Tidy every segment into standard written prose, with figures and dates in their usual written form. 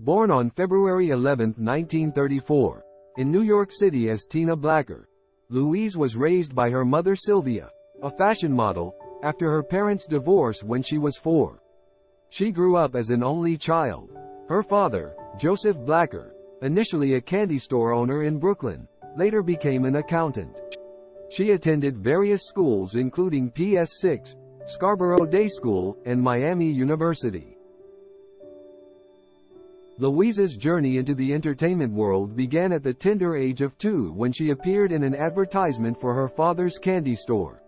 Born on February 11, 1934, in New York City as Tina Blacker, Louise was raised by her mother Sylvia, a fashion model, after her parents' divorce when she was 4. She grew up as an only child. Her father, Joseph Blacker, initially a candy store owner in Brooklyn, later became an accountant. She attended various schools including PS6, Scarborough Day School, and Miami University. Louise's journey into the entertainment world began at the tender age of 2 when she appeared in an advertisement for her father's candy store.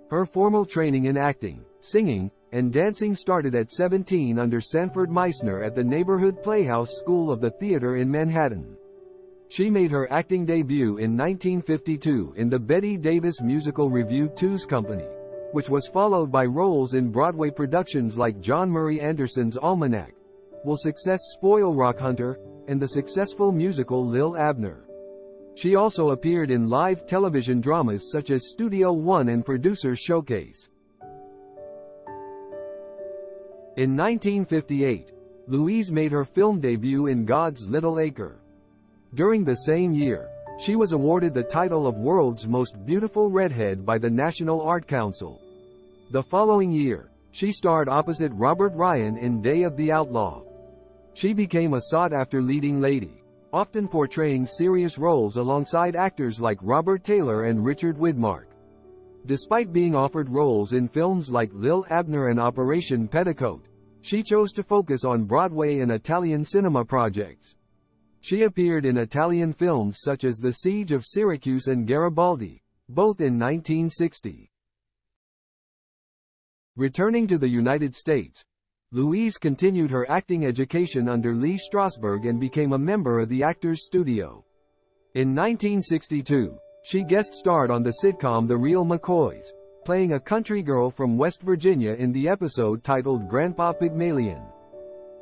Her formal training in acting, singing, and dancing started at 17 under Sanford Meisner at the neighborhood Playhouse School of the Theater in Manhattan. She made her acting debut in 1952 in the Bette Davis musical Revue 2's Company, which was followed by roles in Broadway productions like John Murray Anderson's Almanac, Will Success Spoil Rock Hunter, and the successful musical Lil Abner. She also appeared in live television dramas such as Studio One and Producer's Showcase. In 1958, Louise made her film debut in God's Little Acre. During the same year, she was awarded the title of World's Most Beautiful Redhead by the National Art Council. The following year, she starred opposite Robert Ryan in Day of the Outlaw. She became a sought-after leading lady, often portraying serious roles alongside actors like Robert Taylor and Richard Widmark. Despite being offered roles in films like Lil Abner and Operation Petticoat, she chose to focus on Broadway and Italian cinema projects. She appeared in Italian films such as The Siege of Syracuse and Garibaldi, both in 1960. Returning to the United States, Louise continued her acting education under Lee Strasberg and became a member of the Actors Studio. In 1962, she guest-starred on the sitcom The Real McCoys, playing a country girl from West Virginia in the episode titled Grandpa Pygmalion.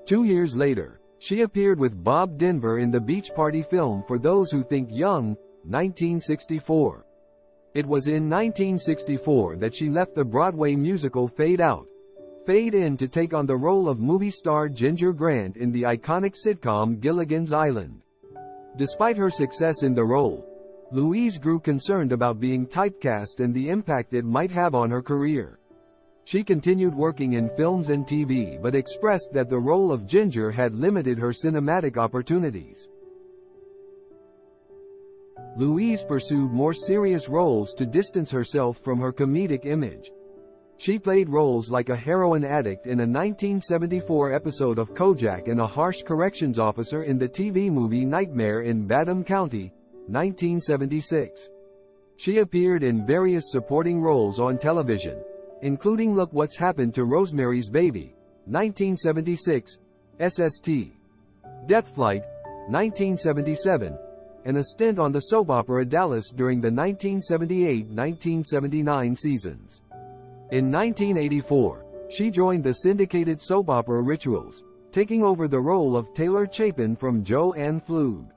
2 years later, she appeared with Bob Denver in the Beach Party film For Those Who Think Young, 1964. It was in 1964 that she left the Broadway musical Fade Out, Fade In to take on the role of movie star Ginger Grant in the iconic sitcom Gilligan's Island. Despite her success in the role, Louise grew concerned about being typecast and the impact it might have on her career. She continued working in films and TV but expressed that the role of Ginger had limited her cinematic opportunities. Louise pursued more serious roles to distance herself from her comedic image. She played roles like a heroin addict in a 1974 episode of Kojak and a harsh corrections officer in the TV movie Nightmare in Badham County, 1976. She appeared in various supporting roles on television, including Look What's Happened to Rosemary's Baby, 1976, SST, Death Flight, 1977, and a stint on the soap opera Dallas during the 1978-1979 seasons. In 1984, she joined the syndicated soap opera Rituals, taking over the role of Taylor Chapin from Joanne Flood.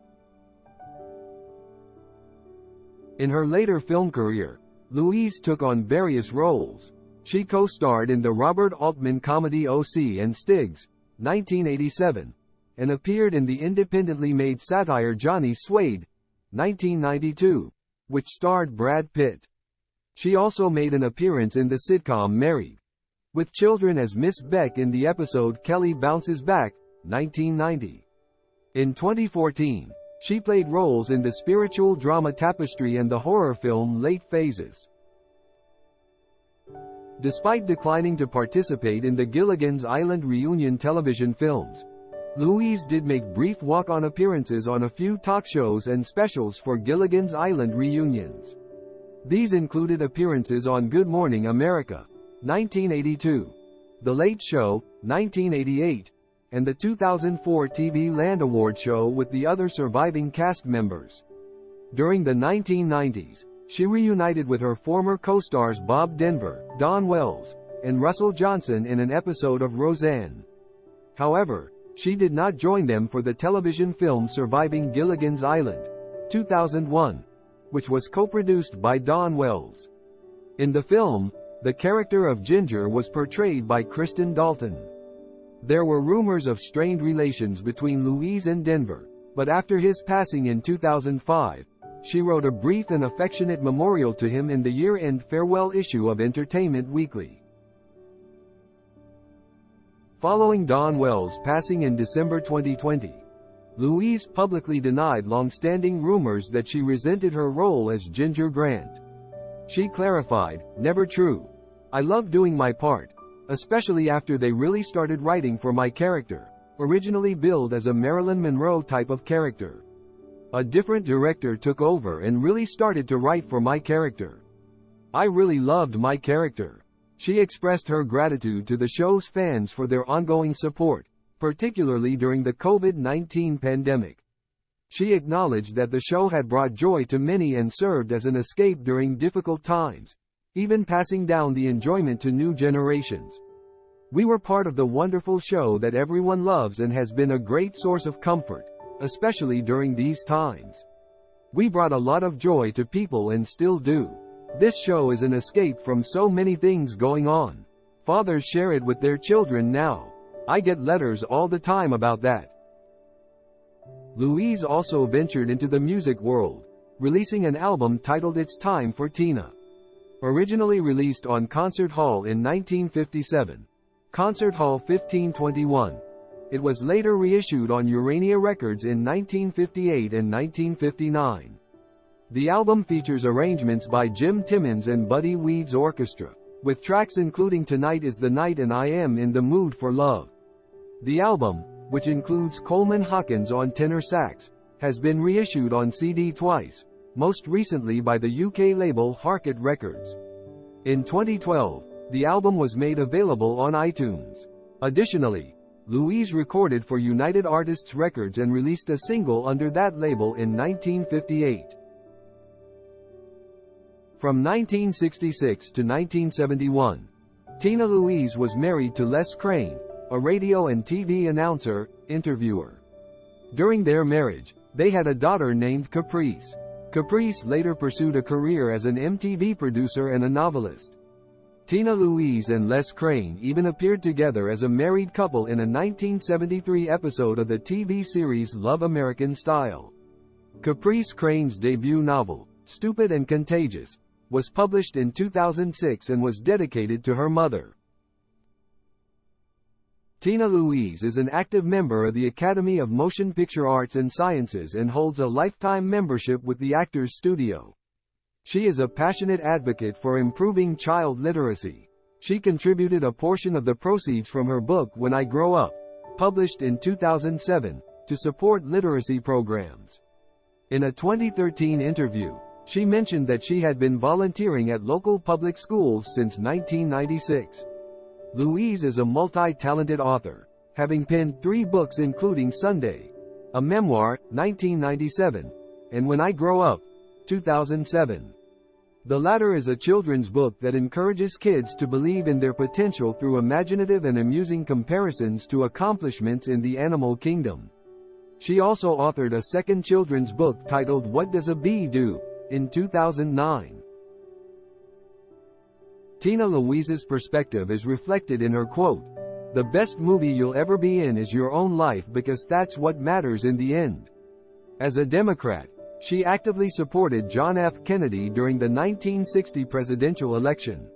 In her later film career, Louise took on various roles. She co-starred in the Robert Altman comedy O.C. and Stiggs, 1987, and appeared in the independently made satire Johnny Suede, 1992, which starred Brad Pitt. She also made an appearance in the sitcom Married, with Children as Miss Beck in the episode Kelly Bounces Back, 1990. In 2014, she played roles in the spiritual drama Tapestry and the horror film Late Phases. Despite declining to participate in the Gilligan's Island reunion television films, Louise did make brief walk-on appearances on a few talk shows and specials for Gilligan's Island reunions. These included appearances on Good Morning America, 1982, The Late Show, 1988, and the 2004 TV Land Award show with the other surviving cast members. During the 1990s, she reunited with her former co-stars Bob Denver, Dawn Wells, and Russell Johnson in an episode of Roseanne. However, she did not join them for the television film Surviving Gilligan's Island, 2001, which was co-produced by Dawn Wells. In the film, the character of Ginger was portrayed by Kristen Dalton. There were rumors of strained relations between Louise and Denver, but after his passing in 2005, she wrote a brief and affectionate memorial to him in the year-end farewell issue of Entertainment Weekly. Following Dawn Wells' passing in December 2020, Louise publicly denied long-standing rumors that she resented her role as Ginger Grant. She clarified, "Never true. I love doing my part, especially after they really started writing for my character, originally billed as a Marilyn Monroe type of character. A different director took over and really started to write for my character. I really loved my character." She expressed her gratitude to the show's fans for their ongoing support, particularly during the COVID-19 pandemic. She acknowledged that the show had brought joy to many and served as an escape during difficult times, even passing down the enjoyment to new generations. "We were part of the wonderful show that everyone loves and has been a great source of comfort, especially during these times. We brought a lot of joy to people and still do. This show is an escape from so many things going on. Fathers share it with their children now. I get letters all the time about that." Louise also ventured into the music world, releasing an album titled It's Time for Tina. Originally released on Concert Hall in 1957, Concert Hall 1521, it was later reissued on Urania Records in 1958 and 1959. The album features arrangements by Jim Timmons and Buddy Weed's orchestra, with tracks including Tonight is the Night and I Am in the Mood for Love. The album, which includes Coleman Hawkins on tenor sax, has been reissued on CD twice, most recently by the UK label Harkett Records. In 2012, the album was made available on iTunes. Additionally, Louise recorded for United Artists Records and released a single under that label in 1958. From 1966 to 1971, Tina Louise was married to Les Crane, a radio and TV announcer, interviewer. During their marriage, they had a daughter named Caprice. Caprice later pursued a career as an MTV producer and a novelist. Tina Louise and Les Crane even appeared together as a married couple in a 1973 episode of the TV series Love American Style. Caprice Crane's debut novel, Stupid and Contagious, was published in 2006 and was dedicated to her mother. Tina Louise is an active member of the Academy of Motion Picture Arts and Sciences and holds a lifetime membership with the Actors Studio. She is a passionate advocate for improving child literacy. She contributed a portion of the proceeds from her book When I Grow Up, published in 2007, to support literacy programs. In a 2013 interview, she mentioned that she had been volunteering at local public schools since 1996. Louise is a multi-talented author, having penned 3 books including Sunday, a memoir, 1997, and When I Grow Up, 2007. The latter is a children's book that encourages kids to believe in their potential through imaginative and amusing comparisons to accomplishments in the animal kingdom. She also authored a second children's book titled What Does a Bee Do? In 2009. Tina Louise's perspective is reflected in her quote, "The best movie you'll ever be in is your own life because that's what matters in the end." As a Democrat, she actively supported John F. Kennedy during the 1960 presidential election.